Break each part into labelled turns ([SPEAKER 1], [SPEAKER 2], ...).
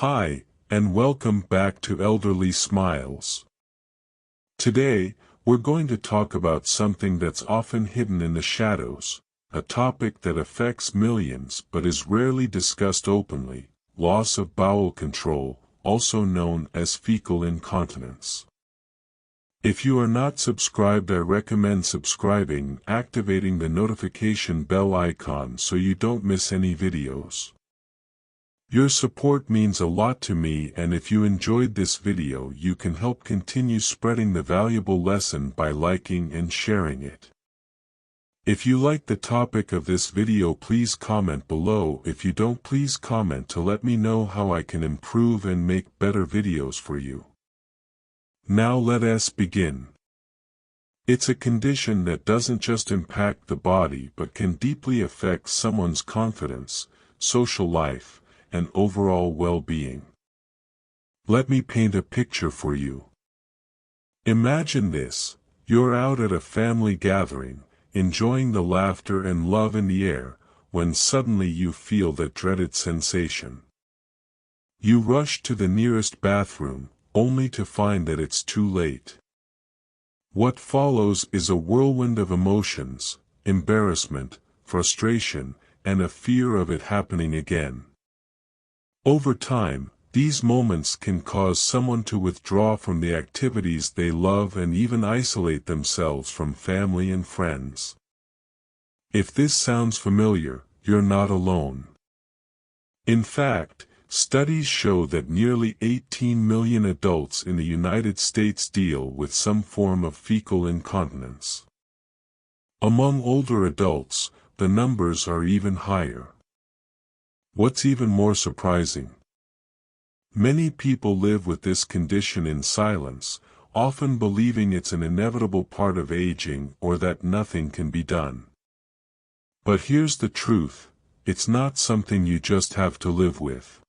[SPEAKER 1] Hi, and welcome back to Elderly Smiles. Today, we're going to talk about something that's often hidden in the shadows, a topic that affects millions but is rarely discussed openly: loss of bowel control, also known as fecal incontinence. If you are not subscribed, I recommend subscribing and activating the notification bell icon so you don't miss any videos. Your support means a lot to me, and if you enjoyed this video, you can help continue spreading the valuable lesson by liking and sharing it. If you like the topic of this video, please comment below. If you don't, please comment to let me know how I can improve and make better videos for you. Now let us begin. It's a condition that doesn't just impact the body but can deeply affect someone's confidence, social life, and overall well-being. Let me paint a picture for you. Imagine this: you're out at a family gathering, enjoying the laughter and love in the air, when suddenly you feel that dreaded sensation. You rush to the nearest bathroom, only to find that it's too late. What follows is a whirlwind of emotions: embarrassment, frustration, and a fear of it happening again. Over time, these moments can cause someone to withdraw from the activities they love and even isolate themselves from family and friends. If this sounds familiar, you're not alone. In fact, studies show that nearly 18 million adults in the United States deal with some form of fecal incontinence. Among older adults, the numbers are even higher. What's even more surprising? Many people live with this condition in silence, often believing it's an inevitable part of aging or that nothing can be done. But here's the truth: it's not something you just have to live with.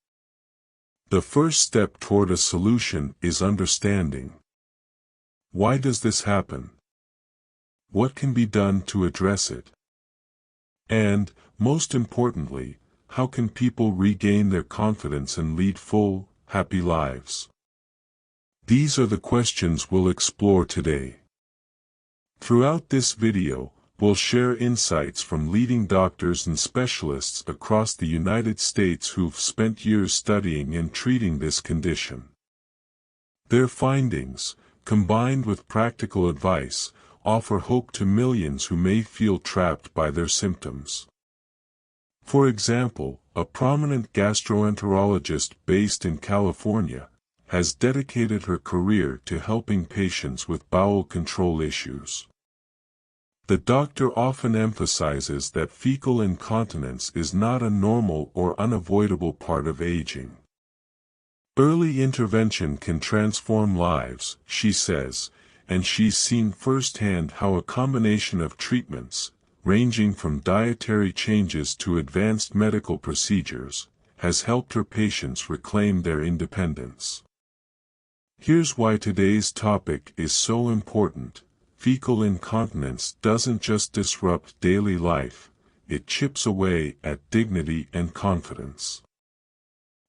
[SPEAKER 1] The first step toward a solution is understanding. Why does this happen? What can be done to address it? And, most importantly, how can people regain their confidence and lead full, happy lives? These are the questions we'll explore today. Throughout this video, we'll share insights from leading doctors and specialists across the United States who've spent years studying and treating this condition. Their findings, combined with practical advice, offer hope to millions who may feel trapped by their symptoms. For example, a prominent gastroenterologist based in California has dedicated her career to helping patients with bowel control issues. The doctor often emphasizes that fecal incontinence is not a normal or unavoidable part of aging. Early intervention can transform lives, she says, and she's seen firsthand how a combination of treatments, ranging from dietary changes to advanced medical procedures, has helped her patients reclaim their independence. Here's why today's topic is so important: fecal incontinence doesn't just disrupt daily life, it chips away at dignity and confidence.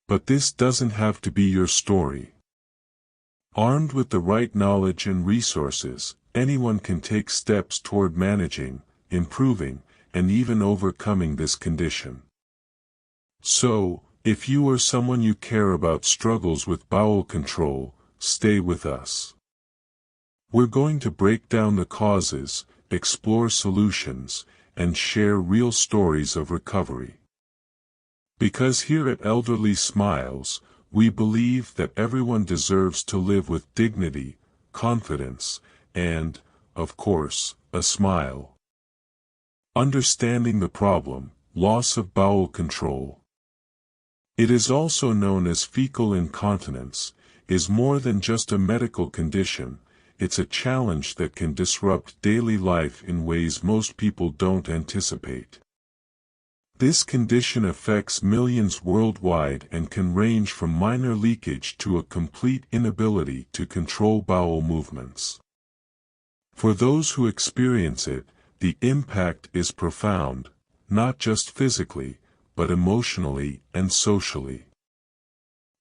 [SPEAKER 1] But this doesn't have to be your story. Armed with the right knowledge and resources, anyone can take steps toward managing, improving, and even overcoming this condition. So, if you or someone you care about struggles with bowel control, stay with us. We're going to break down the causes, explore solutions, and share real stories of recovery. Because here at Elderly Smiles, we believe that everyone deserves to live with dignity, confidence, and, of course, a smile. Understanding the problem: loss of bowel control. It is also known as fecal incontinence, is more than just a medical condition. It's a challenge that can disrupt daily life in ways most people don't anticipate. This condition affects millions worldwide and can range from minor leakage to a complete inability to control bowel movements. For those who experience it, the impact is profound, not just physically, but emotionally and socially.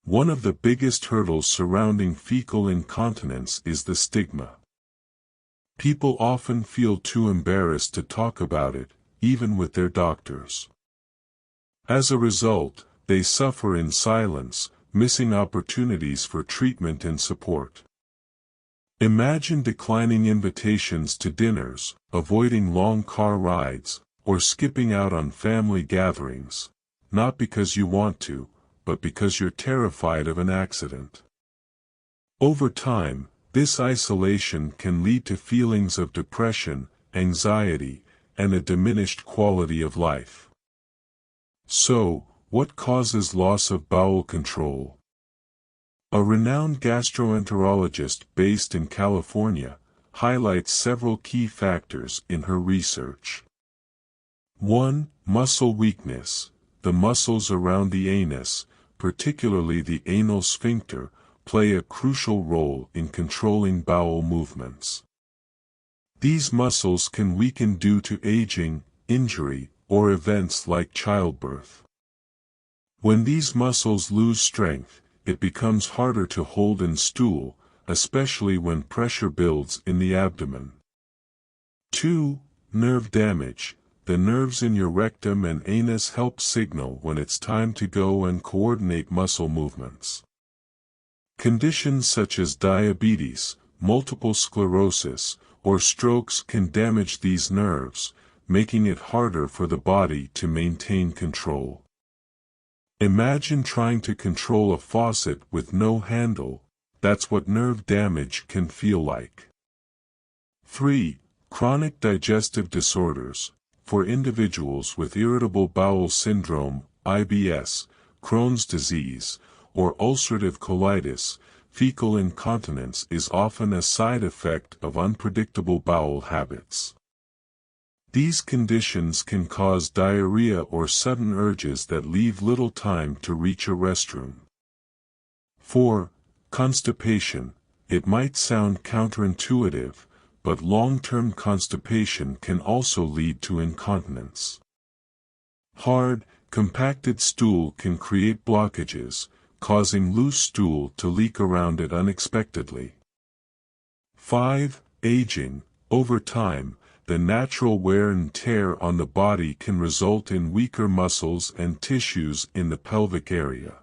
[SPEAKER 1] One of the biggest hurdles surrounding fecal incontinence is the stigma. People often feel too embarrassed to talk about it, even with their doctors. As a result, they suffer in silence, missing opportunities for treatment and support. Imagine declining invitations to dinners, avoiding long car rides, or skipping out on family gatherings, not because you want to, but because you're terrified of an accident. Over time, this isolation can lead to feelings of depression, anxiety, and a diminished quality of life. So, what causes loss of bowel control? A renowned gastroenterologist based in California highlights several key factors in her research. 1. Muscle weakness. The muscles around the anus, particularly the anal sphincter, play a crucial role in controlling bowel movements. These muscles can weaken due to aging, injury, or events like childbirth. When these muscles lose strength, it becomes harder to hold and stool, especially when pressure builds in the abdomen. 2. Nerve damage. The nerves in your rectum and anus help signal when it's time to go and coordinate muscle movements. Conditions such as diabetes, multiple sclerosis, or strokes can damage these nerves, making it harder for the body to maintain control. Imagine trying to control a faucet with no handle. That's what nerve damage can feel like. 3. Chronic digestive disorders. For individuals with irritable bowel syndrome, IBS, Crohn's disease, or ulcerative colitis, fecal incontinence is often a side effect of unpredictable bowel habits. These conditions can cause diarrhea or sudden urges that leave little time to reach a restroom. 4. Constipation. It might sound counterintuitive, but long-term constipation can also lead to incontinence. Hard, compacted stool can create blockages, causing loose stool to leak around it unexpectedly. 5. Aging. Over time, the natural wear and tear on the body can result in weaker muscles and tissues in the pelvic area.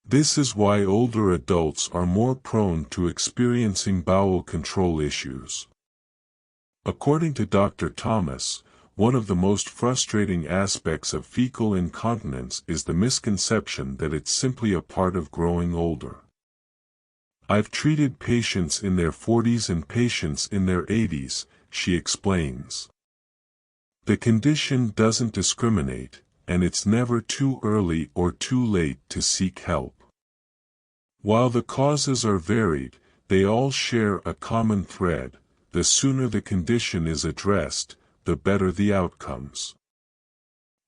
[SPEAKER 1] This is why older adults are more prone to experiencing bowel control issues. According to Dr. Thomas, one of the most frustrating aspects of fecal incontinence is the misconception that it's simply a part of growing older. I've treated patients in their 40s and patients in their 80s, she explains. The condition doesn't discriminate, and it's never too early or too late to seek help. While the causes are varied, they all share a common thread: the sooner the condition is addressed, the better the outcomes.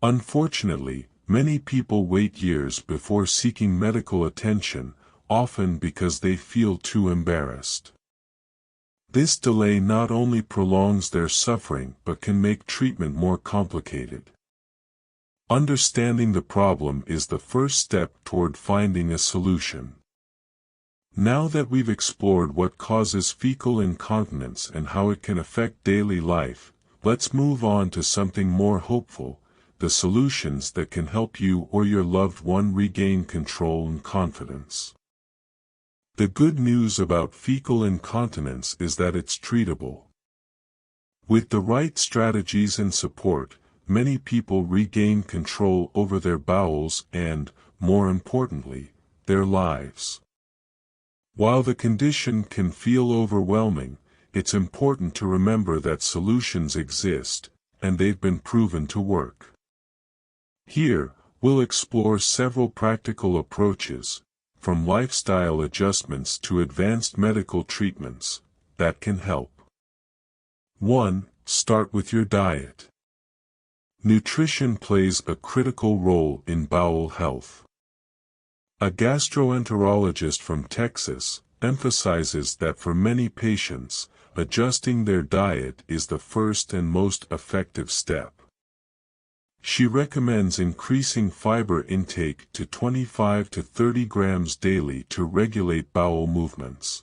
[SPEAKER 1] Unfortunately, many people wait years before seeking medical attention, often because they feel too embarrassed. This delay not only prolongs their suffering but can make treatment more complicated. Understanding the problem is the first step toward finding a solution. Now that we've explored what causes fecal incontinence and how it can affect daily life, let's move on to something more hopeful: the solutions that can help you or your loved one regain control and confidence. The good news about fecal incontinence is that it's treatable. With the right strategies and support, many people regain control over their bowels and, more importantly, their lives. While the condition can feel overwhelming, it's important to remember that solutions exist, and they've been proven to work. Here, we'll explore several practical approaches, from lifestyle adjustments to advanced medical treatments, that can help. 1. Start with your diet. Nutrition plays a critical role in bowel health. A gastroenterologist from Texas emphasizes that for many patients, adjusting their diet is the first and most effective step. She recommends increasing fiber intake to 25 to 30 grams daily to regulate bowel movements.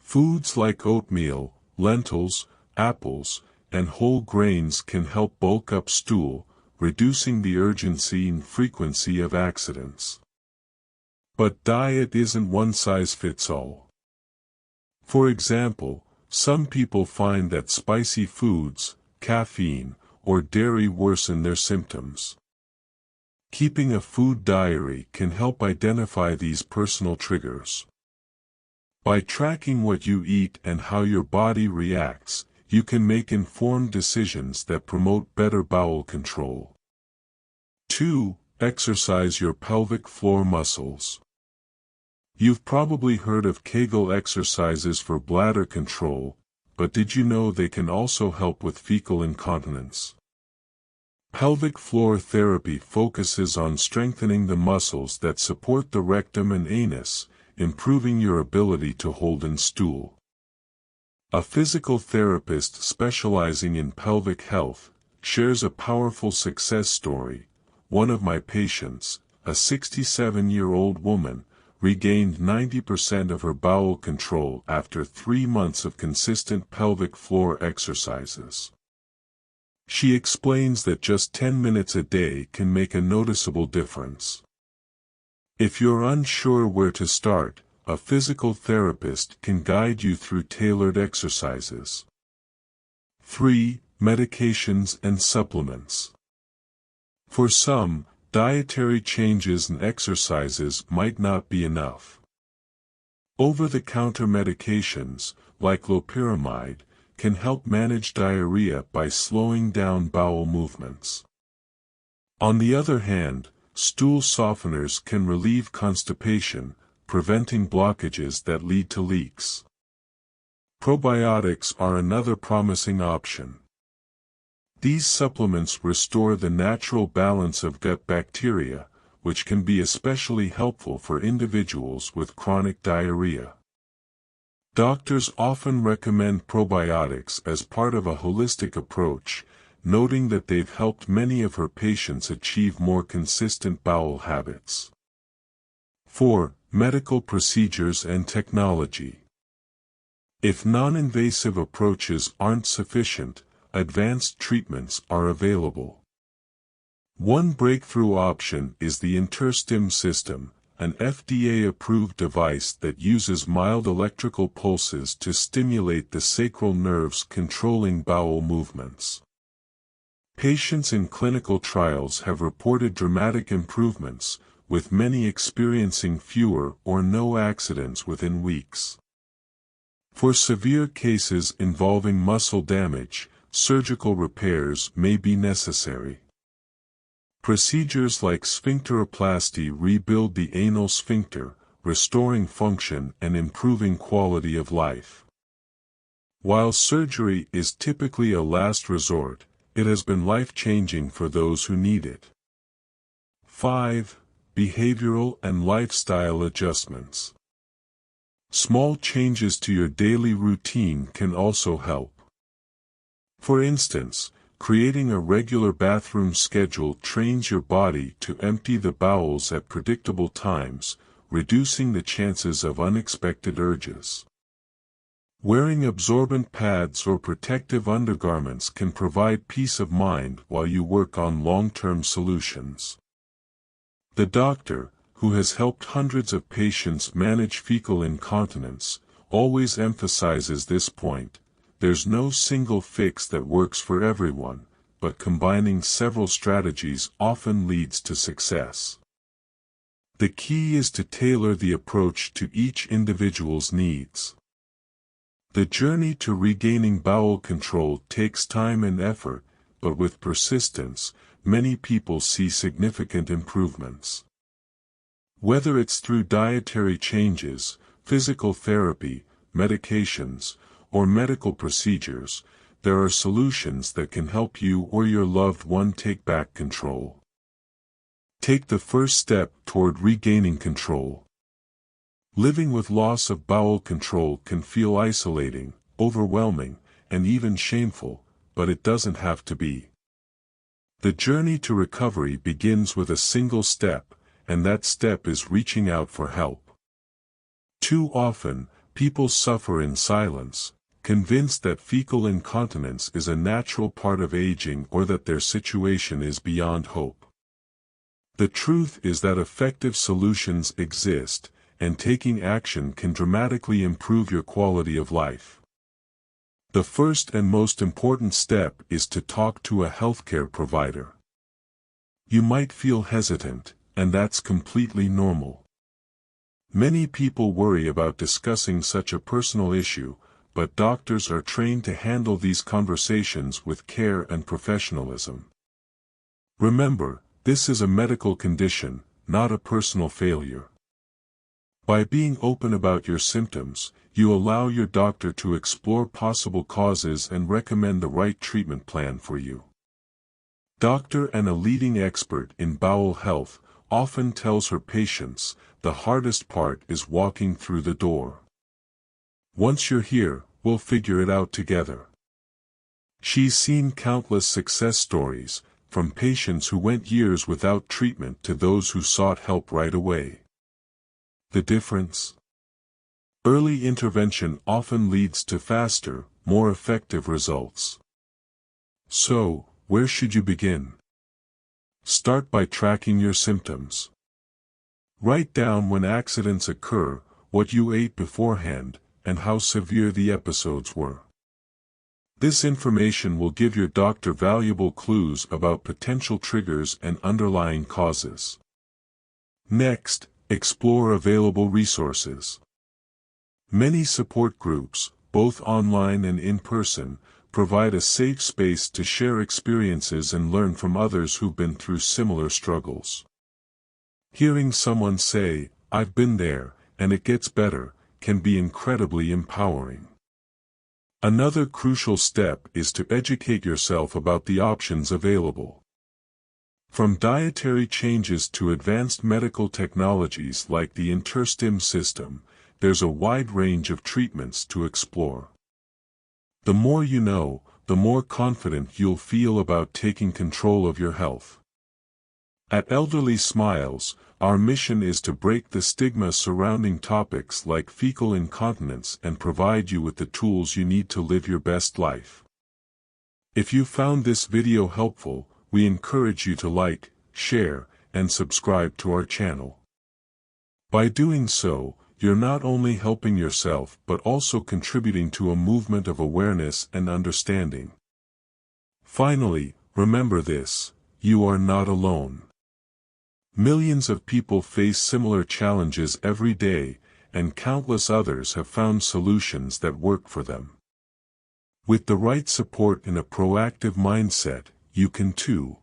[SPEAKER 1] Foods like oatmeal, lentils, apples, and whole grains can help bulk up stool, reducing the urgency and frequency of accidents. But diet isn't one size fits all. For example, some people find that spicy foods, caffeine, or dairy worsen their symptoms. Keeping a food diary can help identify these personal triggers. By tracking what you eat and how your body reacts, you can make informed decisions that promote better bowel control. 2. Exercise your pelvic floor muscles. You've probably heard of Kegel exercises for bladder control, but did you know they can also help with fecal incontinence? Pelvic floor therapy focuses on strengthening the muscles that support the rectum and anus, improving your ability to hold and stool. A physical therapist specializing in pelvic health shares a powerful success story. One of my patients, a 67-year-old woman, regained 90% of her bowel control after 3 months of consistent pelvic floor exercises. She explains that just 10 minutes a day can make a noticeable difference. If you're unsure where to start, a physical therapist can guide you through tailored exercises. 3. Medications and supplements. For some, dietary changes and exercises might not be enough. Over-the-counter medications, like loperamide, can help manage diarrhea by slowing down bowel movements. On the other hand, stool softeners can relieve constipation, preventing blockages that lead to leaks. Probiotics are another promising option. These supplements restore the natural balance of gut bacteria, which can be especially helpful for individuals with chronic diarrhea. Doctors often recommend probiotics as part of a holistic approach, noting that they've helped many of her patients achieve more consistent bowel habits. 4. Medical procedures and technology. If non-invasive approaches aren't sufficient, advanced treatments are available. One breakthrough option is the InterStim system, an FDA-approved device that uses mild electrical pulses to stimulate the sacral nerves controlling bowel movements. Patients in clinical trials have reported dramatic improvements, with many experiencing fewer or no accidents within weeks. For severe cases involving muscle damage, surgical repairs may be necessary. Procedures like sphincteroplasty rebuild the anal sphincter, restoring function and improving quality of life. While surgery is typically a last resort, it has been life-changing for those who need it. 5. Behavioral and lifestyle adjustments. Small changes to your daily routine can also help. For instance, creating a regular bathroom schedule trains your body to empty the bowels at predictable times, reducing the chances of unexpected urges. Wearing absorbent pads or protective undergarments can provide peace of mind while you work on long-term solutions. The doctor, who has helped hundreds of patients manage fecal incontinence, always emphasizes this point. There's no single fix that works for everyone, but combining several strategies often leads to success. The key is to tailor the approach to each individual's needs. The journey to regaining bowel control takes time and effort, but with persistence, many people see significant improvements. Whether it's through dietary changes, physical therapy, medications, or medical procedures, there are solutions that can help you or your loved one take back control. Take the first step toward regaining control. Living with loss of bowel control can feel isolating, overwhelming, and even shameful, but it doesn't have to be. The journey to recovery begins with a single step, and that step is reaching out for help. Too often, people suffer in silence, convinced that fecal incontinence is a natural part of aging or that their situation is beyond hope. The truth is that effective solutions exist, and taking action can dramatically improve your quality of life. The first and most important step is to talk to a healthcare provider. You might feel hesitant, and that's completely normal. Many people worry about discussing such a personal issue, but doctors are trained to handle these conversations with care and professionalism. Remember, this is a medical condition, not a personal failure. By being open about your symptoms, you allow your doctor to explore possible causes and recommend the right treatment plan for you. Doctor and a leading expert in bowel health often tells her patients, the hardest part is walking through the door. Once you're here, we'll figure it out together. She's seen countless success stories, from patients who went years without treatment to those who sought help right away. The difference? Early intervention often leads to faster, more effective results. So, where should you begin? Start by tracking your symptoms. Write down when accidents occur, what you ate beforehand, and how severe the episodes were. This information will give your doctor valuable clues about potential triggers and underlying causes. Next, explore available resources. Many support groups, both online and in person, provide a safe space to share experiences and learn from others who've been through similar struggles. Hearing someone say, "I've been there, and it gets better," can be incredibly empowering. Another crucial step is to educate yourself about the options available. From dietary changes to advanced medical technologies like the InterStim system, there's a wide range of treatments to explore. The more you know, the more confident you'll feel about taking control of your health. At Elderly Smiles, our mission is to break the stigma surrounding topics like fecal incontinence and provide you with the tools you need to live your best life. If you found this video helpful, we encourage you to like, share, and subscribe to our channel. By doing so, you're not only helping yourself but also contributing to a movement of awareness and understanding. Finally, remember this: you are not alone. Millions of people face similar challenges every day, and countless others have found solutions that work for them. With the right support and a proactive mindset, you can too.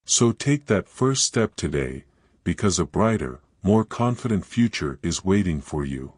[SPEAKER 1] So take that first step today, because a brighter, more confident future is waiting for you.